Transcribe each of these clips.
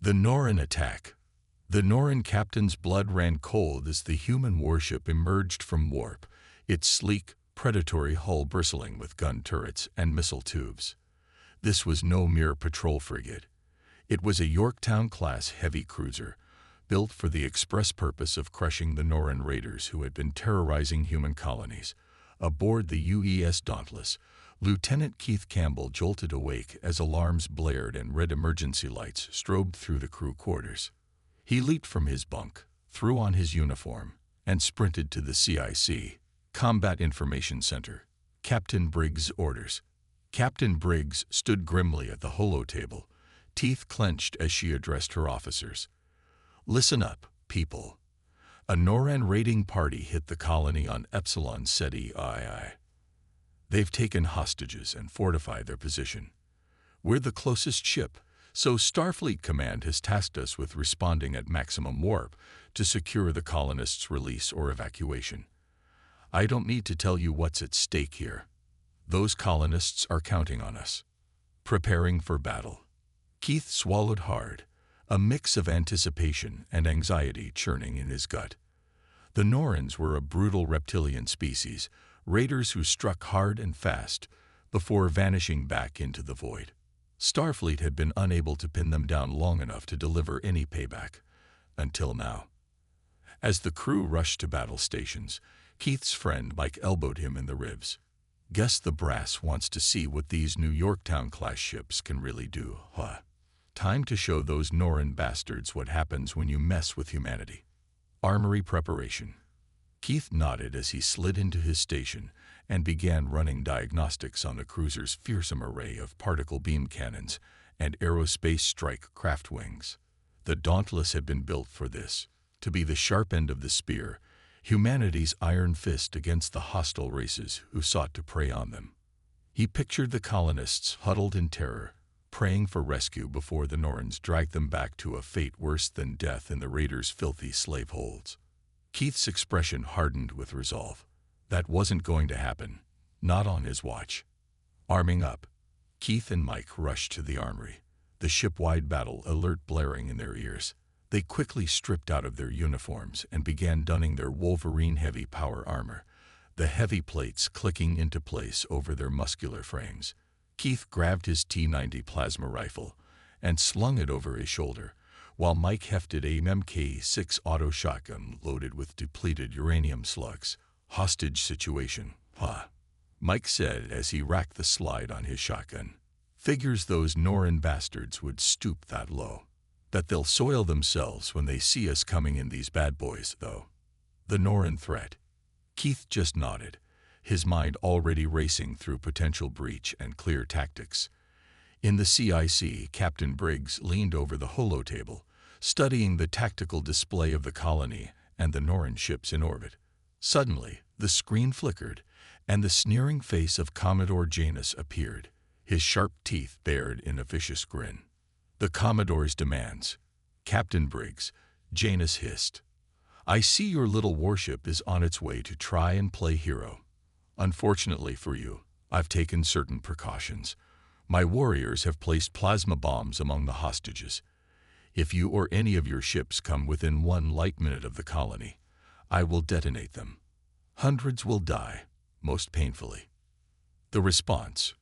The Norran attack. The Norran captain's blood ran cold as the human warship emerged from warp, its sleek, predatory hull bristling with gun turrets and missile tubes. This was no mere patrol frigate. It was a Yorktown-class heavy cruiser, built for the express purpose of crushing the Norran raiders who had been terrorizing human colonies. Aboard the UES Dauntless, Lieutenant Keith Campbell jolted awake as alarms blared and red emergency lights strobed through the crew quarters. He leaped from his bunk, threw on his uniform, and sprinted to the CIC, Combat Information Center. Captain Briggs' orders. Captain Briggs stood grimly at the holotable, teeth clenched as she addressed her officers. "Listen up, people. A Norran raiding party hit the colony on Epsilon Ceti II. They've taken hostages and fortified their position. We're the closest ship, so Starfleet Command has tasked us with responding at maximum warp to secure the colonists' release or evacuation. I don't need to tell you what's at stake here. Those colonists are counting on us. Preparing for battle." Keith swallowed hard, a mix of anticipation and anxiety churning in his gut. The Norrans were a brutal reptilian species, raiders who struck hard and fast before vanishing back into the void. Starfleet had been unable to pin them down long enough to deliver any payback, until now. As the crew rushed to battle stations, Keith's friend Mike elbowed him in the ribs. "Guess the brass wants to see what these New Yorktown-class ships can really do, huh? Time to show those Norran bastards what happens when you mess with humanity." Armory preparation. Keith nodded as he slid into his station and began running diagnostics on the cruiser's fearsome array of particle beam cannons and aerospace strike craft wings. The Dauntless had been built for this, to be the sharp end of the spear, humanity's iron fist against the hostile races who sought to prey on them. He pictured the colonists huddled in terror, praying for rescue before the Norrans dragged them back to a fate worse than death in the raiders' filthy slave holds. Keith's expression hardened with resolve. That wasn't going to happen, not on his watch. Arming up, Keith and Mike rushed to the armory, the ship-wide battle alert blaring in their ears. They quickly stripped out of their uniforms and began donning their Wolverine heavy power armor, the heavy plates clicking into place over their muscular frames. Keith grabbed his T-90 plasma rifle and slung it over his shoulder, while Mike hefted a MK6 auto shotgun loaded with depleted uranium slugs. "Hostage situation, huh?" Mike said as he racked the slide on his shotgun. "Figures those Norran bastards would stoop that low. Bet they'll soil themselves when they see us coming in these bad boys, though." The Norran threat. Keith just nodded, his mind already racing through potential breach and clear tactics. In the CIC, Captain Briggs leaned over the holotable, studying the tactical display of the colony and the Norran ships in orbit. Suddenly, the screen flickered, and the sneering face of Commodore Janus appeared, his sharp teeth bared in a vicious grin. "The Commodore's demands." "Captain Briggs," Janus hissed. "I see your little warship is on its way to try and play hero. Unfortunately for you, I've taken certain precautions. My warriors have placed plasma bombs among the hostages. If you or any of your ships come within 1 light minute of the colony, I will detonate them. Hundreds will die, most painfully." The response.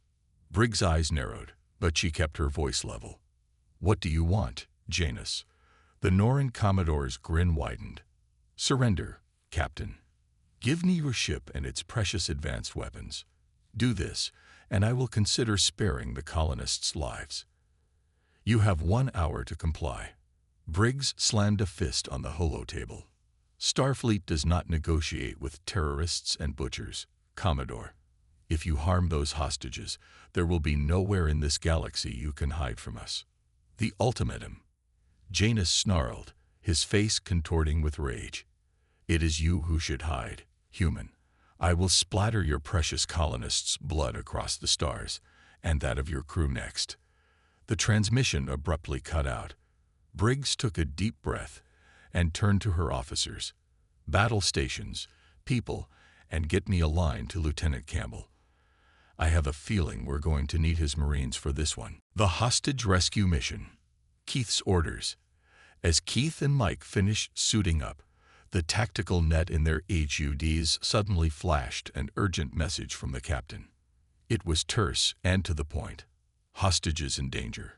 Briggs' eyes narrowed, but she kept her voice level. "What do you want, Janus?" The Norran Commodore's grin widened. "Surrender, Captain. Give me your ship and its precious advanced weapons. Do this, and I will consider sparing the colonists' lives. You have 1 hour to comply." Briggs slammed a fist on the holotable. "Starfleet does not negotiate with terrorists and butchers, Commodore. If you harm those hostages, there will be nowhere in this galaxy you can hide from us." The ultimatum. Janus snarled, his face contorting with rage. "It is you who should hide, human. I will splatter your precious colonists' blood across the stars, and that of your crew next." The transmission abruptly cut out. Briggs took a deep breath and turned to her officers. "Battle stations, people, and get me a line to Lieutenant Campbell. I have a feeling we're going to need his Marines for this one." The hostage rescue mission. Keith's orders. As Keith and Mike finished suiting up, the tactical net in their HUDs suddenly flashed an urgent message from the captain. It was terse and to the point. Hostages in danger.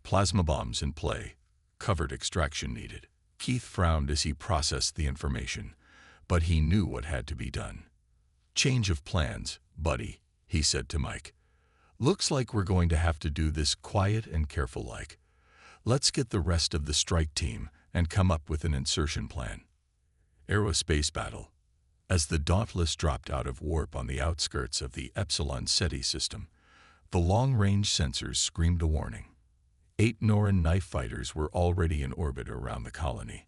Plasma bombs in play. Covert extraction needed. Keith frowned as he processed the information, but he knew what had to be done. Change of plans, buddy, he said to Mike. Looks like we're going to have to do this quiet and careful-like. Let's get the rest of the strike team and come up with an insertion plan. Aerospace battle. As the Dauntless dropped out of warp on the outskirts of the Epsilon Ceti system, the long-range sensors screamed a warning. 8 Norran knife fighters were already in orbit around the colony,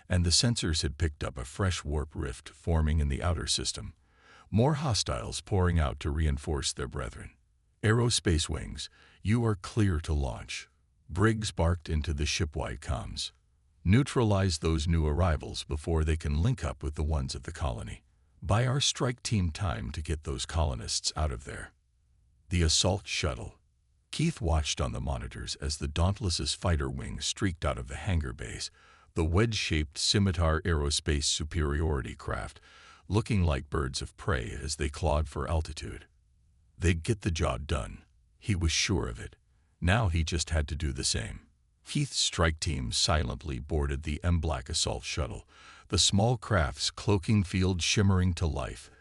and the sensors had picked up a fresh warp rift forming in the outer system, more hostiles pouring out to reinforce their brethren. Aerospace wings, you are clear to launch. Briggs barked into the ship-wide comms. Neutralize those new arrivals before they can link up with the ones of the colony. Buy our strike team time to get those colonists out of there. The assault shuttle. Keith watched on the monitors as the Dauntless's fighter wing streaked out of the hangar base, the wedge-shaped Scimitar aerospace superiority craft, looking like birds of prey as they clawed for altitude. They'd get the job done. He was sure of it. Now he just had to do the same. Keith's strike team silently boarded the M-Black assault shuttle, the small craft's cloaking field shimmering to life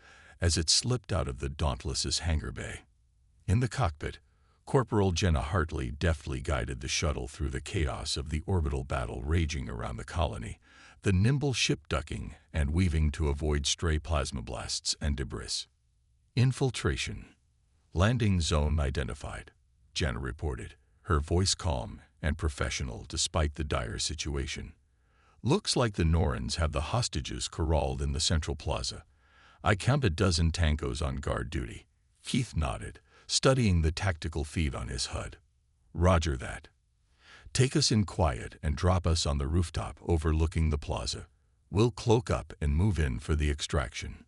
as it slipped out of the Dauntless's hangar bay. In the cockpit, Corporal Jenna Hartley deftly guided the shuttle through the chaos of the orbital battle raging around the colony, the nimble ship ducking and weaving to avoid stray plasma blasts and debris. Infiltration. Landing zone identified, Jenna reported, her voice calm and professional despite the dire situation. Looks like the Norrans have the hostages corralled in the central plaza. I count a dozen tankos on guard duty. Keith nodded, studying the tactical feed on his HUD. Roger that. Take us in quiet and drop us on the rooftop overlooking the plaza. We'll cloak up and move in for the extraction.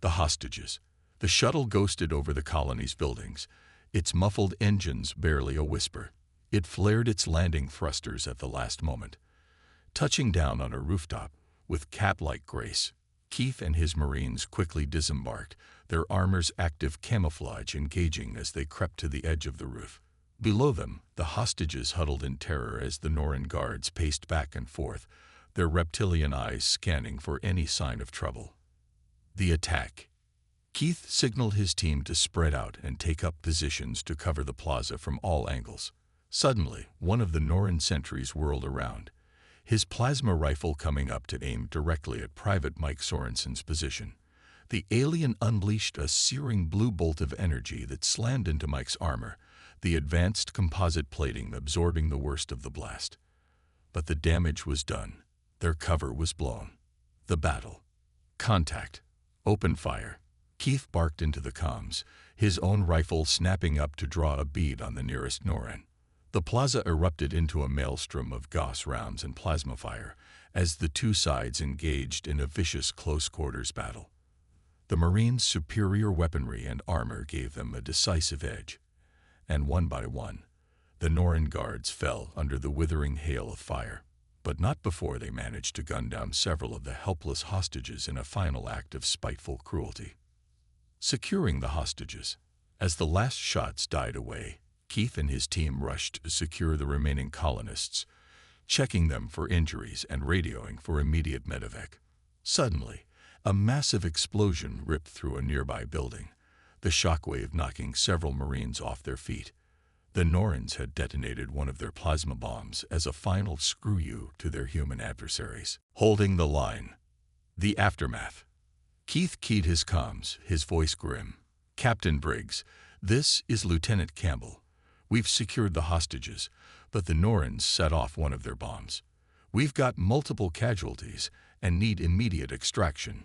The hostages. The shuttle ghosted over the colony's buildings, its muffled engines barely a whisper. It flared its landing thrusters at the last moment. Touching down on a rooftop, with cat-like grace, Keith and his Marines quickly disembarked, their armor's active camouflage engaging as they crept to the edge of the roof. Below them, the hostages huddled in terror as the Norran guards paced back and forth, their reptilian eyes scanning for any sign of trouble. The attack. Keith signaled his team to spread out and take up positions to cover the plaza from all angles. Suddenly, one of the Norran sentries whirled around, his plasma rifle coming up to aim directly at Private Mike Sorensen's position. The alien unleashed a searing blue bolt of energy that slammed into Mike's armor, the advanced composite plating absorbing the worst of the blast. But the damage was done. Their cover was blown. The battle. Contact. Open fire. Keith barked into the comms, his own rifle snapping up to draw a bead on the nearest Norran. The plaza erupted into a maelstrom of Gauss rounds and plasma fire as the two sides engaged in a vicious close-quarters battle. The Marines' superior weaponry and armor gave them a decisive edge, and one by one, the Norran guards fell under the withering hail of fire, but not before they managed to gun down several of the helpless hostages in a final act of spiteful cruelty. Securing the hostages. As the last shots died away, Keith and his team rushed to secure the remaining colonists, checking them for injuries and radioing for immediate medevac. Suddenly, a massive explosion ripped through a nearby building, the shockwave knocking several Marines off their feet. The Norrans had detonated one of their plasma bombs as a final screw-you to their human adversaries. Holding the line. The aftermath. Keith keyed his comms, his voice grim. Captain Briggs, this is Lieutenant Campbell. We've secured the hostages, but the Norrans set off one of their bombs. We've got multiple casualties and need immediate extraction.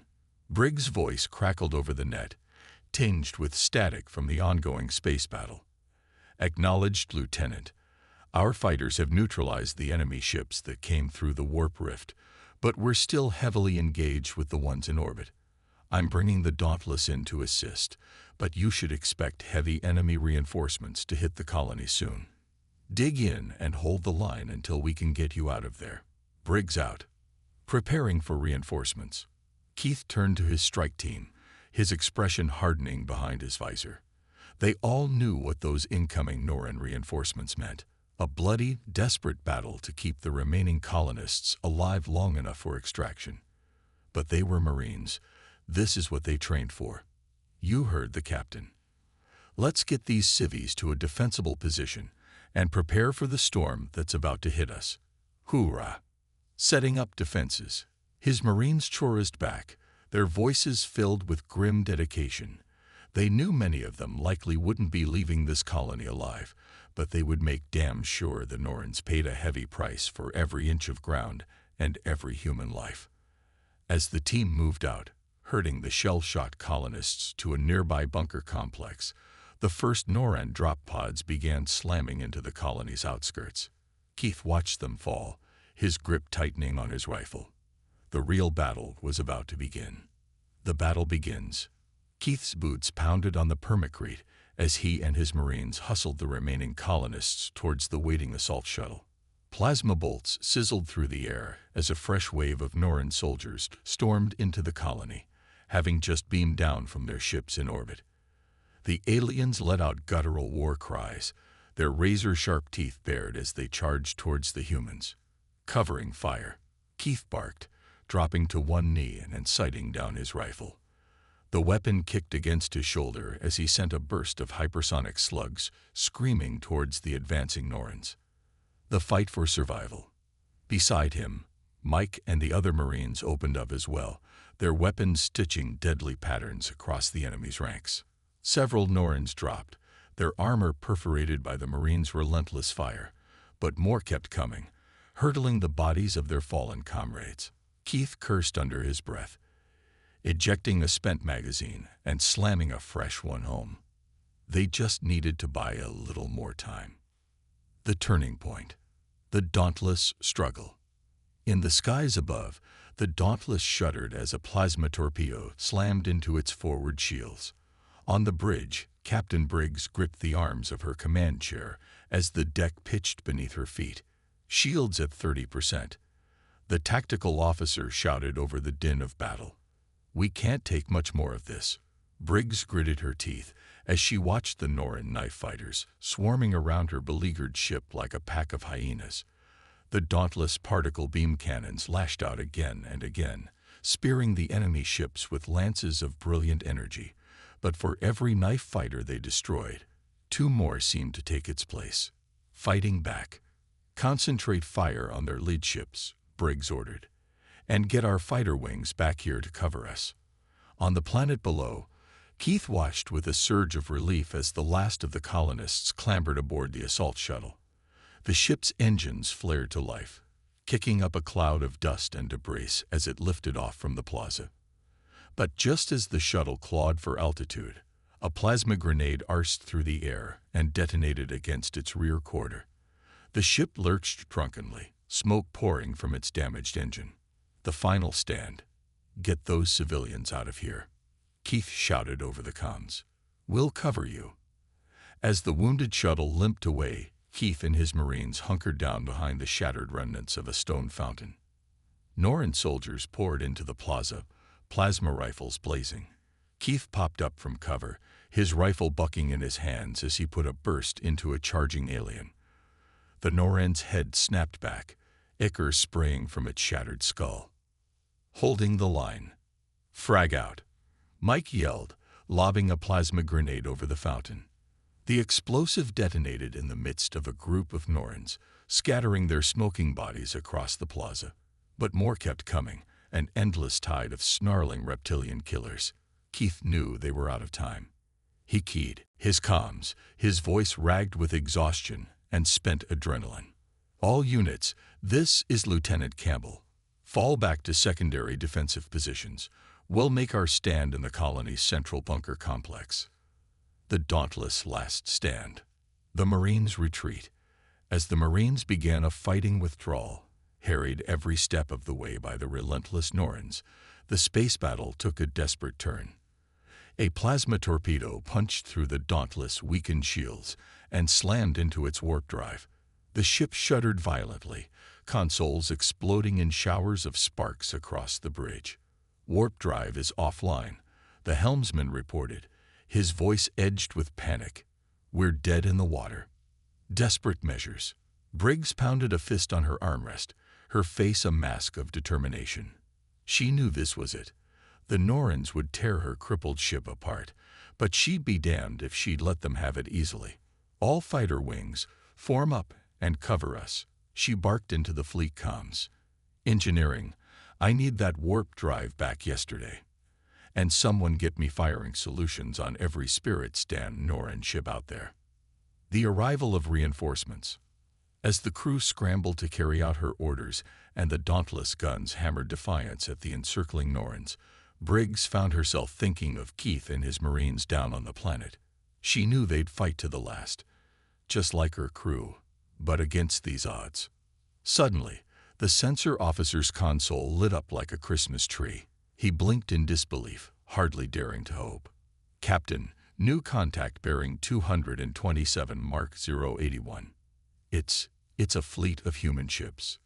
Briggs' voice crackled over the net, tinged with static from the ongoing space battle. Acknowledged, Lieutenant. Our fighters have neutralized the enemy ships that came through the warp rift, but we're still heavily engaged with the ones in orbit. I'm bringing the Dauntless in to assist, but you should expect heavy enemy reinforcements to hit the colony soon. Dig in and hold the line until we can get you out of there. Briggs out. Preparing for reinforcements. Keith turned to his strike team, his expression hardening behind his visor. They all knew what those incoming Norran reinforcements meant. A bloody, desperate battle to keep the remaining colonists alive long enough for extraction. But they were Marines. This is what they trained for. You heard the captain. Let's get these civvies to a defensible position and prepare for the storm that's about to hit us. Hoorah! Setting up defenses. His Marines chorused back, their voices filled with grim dedication. They knew many of them likely wouldn't be leaving this colony alive, but they would make damn sure the Norrans paid a heavy price for every inch of ground and every human life. As the team moved out, herding the shell-shocked colonists to a nearby bunker complex, the first Norran drop pods began slamming into the colony's outskirts. Keith watched them fall, his grip tightening on his rifle. The real battle was about to begin. The battle begins. Keith's boots pounded on the permacrete as he and his Marines hustled the remaining colonists towards the waiting assault shuttle. Plasma bolts sizzled through the air as a fresh wave of Norran soldiers stormed into the colony, having just beamed down from their ships in orbit. The aliens let out guttural war cries, their razor-sharp teeth bared as they charged towards the humans. Covering fire, Keith barked, dropping to one knee and sighting down his rifle. The weapon kicked against his shoulder as he sent a burst of hypersonic slugs screaming towards the advancing Norrans. The fight for survival. Beside him, Mike and the other Marines opened up as well, their weapons stitching deadly patterns across the enemy's ranks. Several Norrans dropped, their armor perforated by the Marines' relentless fire, but more kept coming, hurtling the bodies of their fallen comrades. Keith cursed under his breath, ejecting a spent magazine and slamming a fresh one home. They just needed to buy a little more time. The turning point. The dauntless struggle. In the skies above, the Dauntless shuddered as a plasma torpedo slammed into its forward shields. On the bridge, Captain Briggs gripped the arms of her command chair as the deck pitched beneath her feet. Shields at 30%. The tactical officer shouted over the din of battle. We can't take much more of this. Briggs gritted her teeth as she watched the Norran knife fighters swarming around her beleaguered ship like a pack of hyenas. The dauntless particle beam cannons lashed out again and again, spearing the enemy ships with lances of brilliant energy. But for every knife fighter they destroyed, two more seemed to take its place. Fighting back. Concentrate fire on their lead ships, Briggs ordered, and get our fighter wings back here to cover us. On the planet below, Keith watched with a surge of relief as the last of the colonists clambered aboard the assault shuttle. The ship's engines flared to life, kicking up a cloud of dust and debris as it lifted off from the plaza. But just as the shuttle clawed for altitude, a plasma grenade arced through the air and detonated against its rear quarter. The ship lurched drunkenly, smoke pouring from its damaged engine. The final stand. Get those civilians out of here, Keith shouted over the comms. We'll cover you. As the wounded shuttle limped away, Keith and his Marines hunkered down behind the shattered remnants of a stone fountain. Norran soldiers poured into the plaza, plasma rifles blazing. Keith popped up from cover, his rifle bucking in his hands as he put a burst into a charging alien. The Norran's head snapped back, ichor spraying from its shattered skull. Holding the line. Frag out, Mike yelled, lobbing a plasma grenade over the fountain. The explosive detonated in the midst of a group of Norrans, scattering their smoking bodies across the plaza. But more kept coming, an endless tide of snarling reptilian killers. Keith knew they were out of time. He keyed his comms, his voice ragged with exhaustion and spent adrenaline. All units, this is Lieutenant Campbell. Fall back to secondary defensive positions. We'll make our stand in the colony's central bunker complex. The dauntless last stand. The Marines' retreat. As the Marines began a fighting withdrawal, harried every step of the way by the relentless Norrans, the space battle took a desperate turn. A plasma torpedo punched through the dauntless weakened shields and slammed into its warp drive, The ship shuddered violently, consoles exploding in showers of sparks across the bridge. "Warp drive is offline," the helmsman reported, his voice edged with panic. "We're dead in the water." Desperate measures. Briggs pounded a fist on her armrest, her face a mask of determination. She knew this was it. The Norrens would tear her crippled ship apart, but she'd be damned if she'd let them have it easily. "All fighter wings, form up and cover us," she barked into the fleet comms. "Engineering, I need that warp drive back yesterday. And someone get me firing solutions on every spirit-stand Norren ship out there." The arrival of reinforcements. As the crew scrambled to carry out her orders and the dauntless guns hammered defiance at the encircling Norrens, Briggs found herself thinking of Keith and his Marines down on the planet. She knew they'd fight to the last, just like her crew, but against these odds. Suddenly, the sensor officer's console lit up like a Christmas tree. He blinked in disbelief, hardly daring to hope. "Captain, new contact bearing 227 Mark 081. It's a fleet of human ships.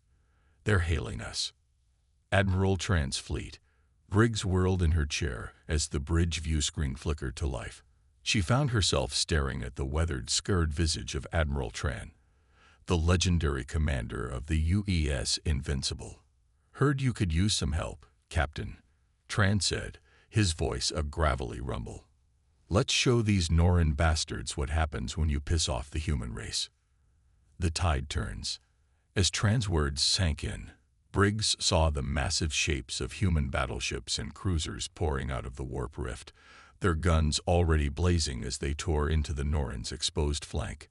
They're hailing us." "Admiral Tran's fleet." Briggs whirled in her chair as the bridge view screen flickered to life. She found herself staring at the weathered, scarred visage of Admiral Tran, the legendary commander of the UES Invincible. "Heard you could use some help, Captain," Tran said, his voice a gravelly rumble. "Let's show these Norren bastards what happens when you piss off the human race." The tide turns. As Tran's words sank in, Briggs saw the massive shapes of human battleships and cruisers pouring out of the warp rift, their guns already blazing as they tore into the Norrens' exposed flank.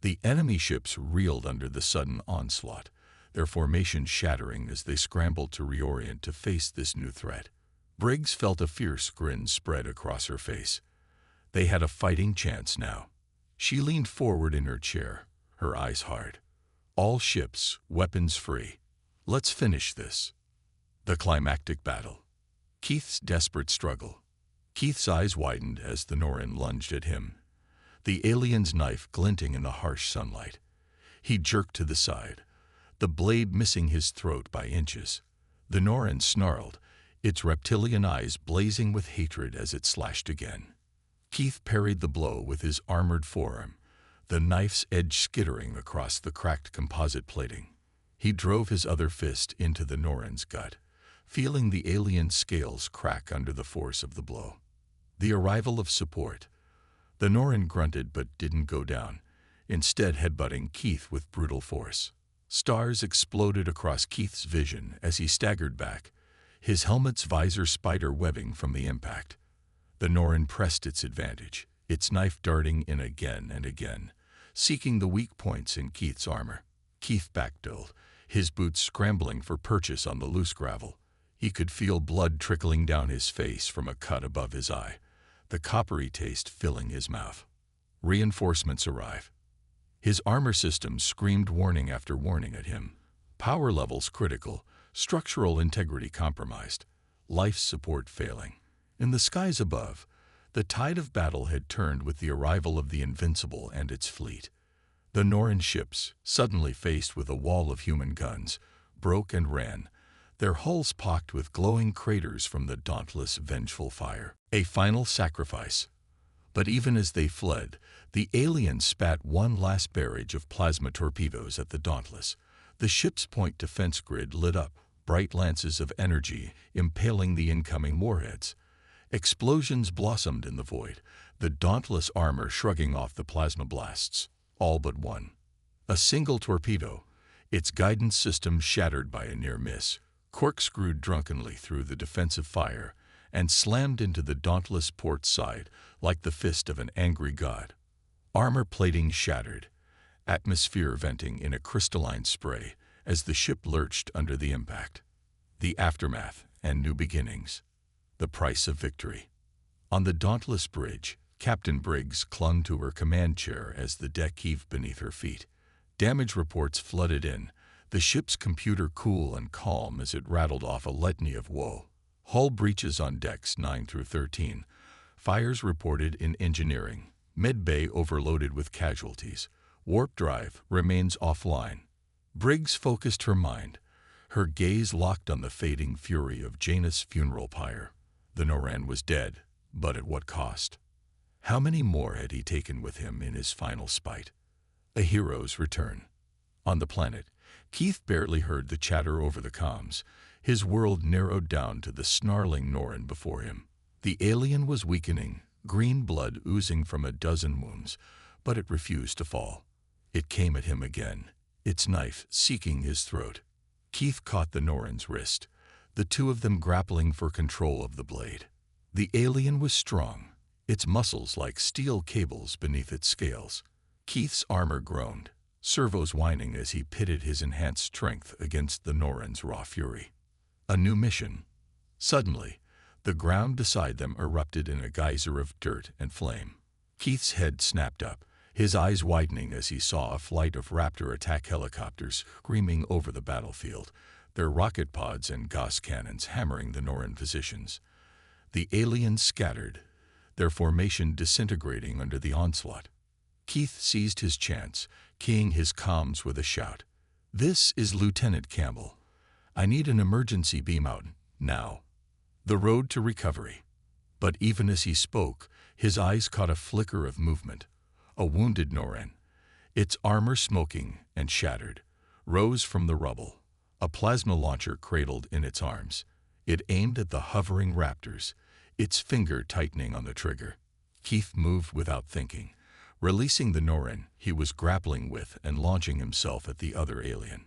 The enemy ships reeled under the sudden onslaught, their formation shattering as they scrambled to reorient to face this new threat. Briggs felt a fierce grin spread across her face. They had a fighting chance now. She leaned forward in her chair, her eyes hard. "All ships, weapons free. Let's finish this." The climactic battle. Keith's desperate struggle. Keith's eyes widened as the Norren lunged at him, the alien's knife glinting in the harsh sunlight. He jerked to the side, the blade missing his throat by inches. The Norren snarled, its reptilian eyes blazing with hatred as it slashed again. Keith parried the blow with his armored forearm, the knife's edge skittering across the cracked composite plating. He drove his other fist into the Norren's gut, feeling the alien scales crack under the force of the blow. The arrival of support. The Norren grunted but didn't go down, instead headbutting Keith with brutal force. Stars exploded across Keith's vision as he staggered back, his helmet's visor spider webbing from the impact. The Norren pressed its advantage, its knife darting in again and again, seeking the weak points in Keith's armor. Keith backdoled, his boots scrambling for purchase on the loose gravel. He could feel blood trickling down his face from a cut above his eye, the coppery taste filling his mouth. Reinforcements arrive. His armor system screamed warning after warning at him. Power levels critical, structural integrity compromised, life support failing. In the skies above, the tide of battle had turned with the arrival of the Invincible and its fleet. The Norren ships, suddenly faced with a wall of human guns, broke and ran, their hulls pocked with glowing craters from the dauntless, vengeful fire. A final sacrifice. But even as they fled, the aliens spat one last barrage of plasma torpedoes at the Dauntless. The ship's point defense grid lit up, bright lances of energy impaling the incoming warheads. Explosions blossomed in the void, the dauntless armor shrugging off the plasma blasts, all but one. A single torpedo, its guidance system shattered by a near miss, corkscrewed drunkenly through the defensive fire and slammed into the dauntless port side like the fist of an angry god. Armor plating shattered, atmosphere venting in a crystalline spray as the ship lurched under the impact. The aftermath and new beginnings. The price of victory. On the dauntless bridge, Captain Briggs clung to her command chair as the deck heaved beneath her feet. Damage reports flooded in, the ship's computer cool and calm as it rattled off a litany of woe. Hull breaches on decks 9 through 13. Fires reported in engineering. Medbay overloaded with casualties. Warp drive remains offline. Briggs focused her mind, her gaze locked on the fading fury of Janus' funeral pyre. The Noran was dead, but at what cost? How many more had he taken with him in his final spite? A hero's return. On the planet, Keith barely heard the chatter over the comms. His world narrowed down to the snarling Noran before him. The alien was weakening, green blood oozing from a dozen wounds, but it refused to fall. It came at him again, its knife seeking his throat. Keith caught the Noran's wrist, the two of them grappling for control of the blade. The alien was strong, its muscles like steel cables beneath its scales. Keith's armor groaned, servos whining as he pitted his enhanced strength against the Noran's raw fury. A new mission. Suddenly, the ground beside them erupted in a geyser of dirt and flame. Keith's head snapped up, his eyes widening as he saw a flight of Raptor attack helicopters screaming over the battlefield, their rocket pods and Gauss cannons hammering the Noran positions. The aliens scattered, their formation disintegrating under the onslaught. Keith seized his chance, keying his comms with a shout. "This is Lieutenant Campbell. I need an emergency beam out, now. The road to recovery." But even as he spoke, his eyes caught a flicker of movement. A wounded Noran, its armor smoking and shattered, rose from the rubble, a plasma launcher cradled in its arms. It aimed at the hovering raptors, its finger tightening on the trigger. Keith moved without thinking, releasing the Noran he was grappling with and launching himself at the other alien.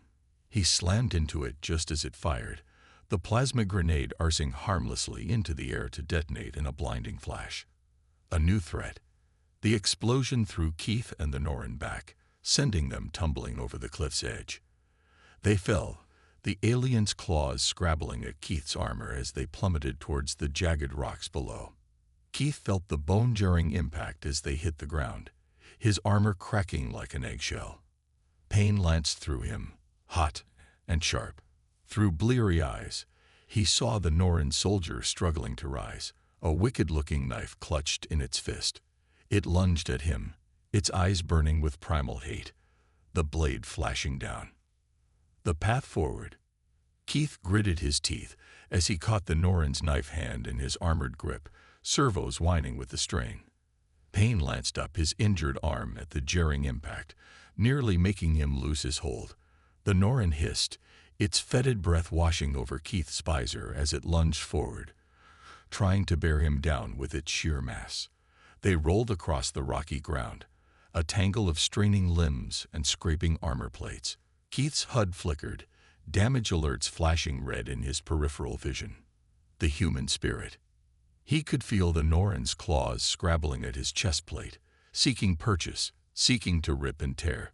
He slammed into it just as it fired, the plasma grenade arcing harmlessly into the air to detonate in a blinding flash. A new threat. The explosion threw Keith and the Noran back, sending them tumbling over the cliff's edge. They fell, the aliens' claws scrabbling at Keith's armor as they plummeted towards the jagged rocks below. Keith felt the bone-jarring impact as they hit the ground, his armor cracking like an eggshell. Pain lanced through him, hot and sharp. Through bleary eyes, he saw the Noran soldier struggling to rise, a wicked-looking knife clutched in its fist. It lunged at him, its eyes burning with primal hate, the blade flashing down. The path forward. Keith gritted his teeth as he caught the Noran's knife hand in his armored grip, servos whining with the strain. Pain lanced up his injured arm at the jarring impact, nearly making him lose his hold. The Noran hissed, its fetid breath washing over Keith's visor as it lunged forward, trying to bear him down with its sheer mass. They rolled across the rocky ground, a tangle of straining limbs and scraping armor plates. Keith's HUD flickered, damage alerts flashing red in his peripheral vision. The human spirit. He could feel the Noran's claws scrabbling at his chest plate, seeking purchase, seeking to rip and tear.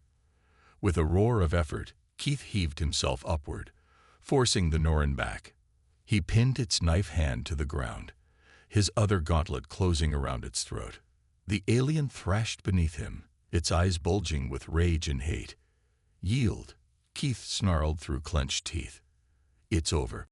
With a roar of effort, Keith heaved himself upward, forcing the Noran back. He pinned its knife hand to the ground, his other gauntlet closing around its throat. The alien thrashed beneath him, its eyes bulging with rage and hate. "Yield," Keith snarled through clenched teeth. "It's over."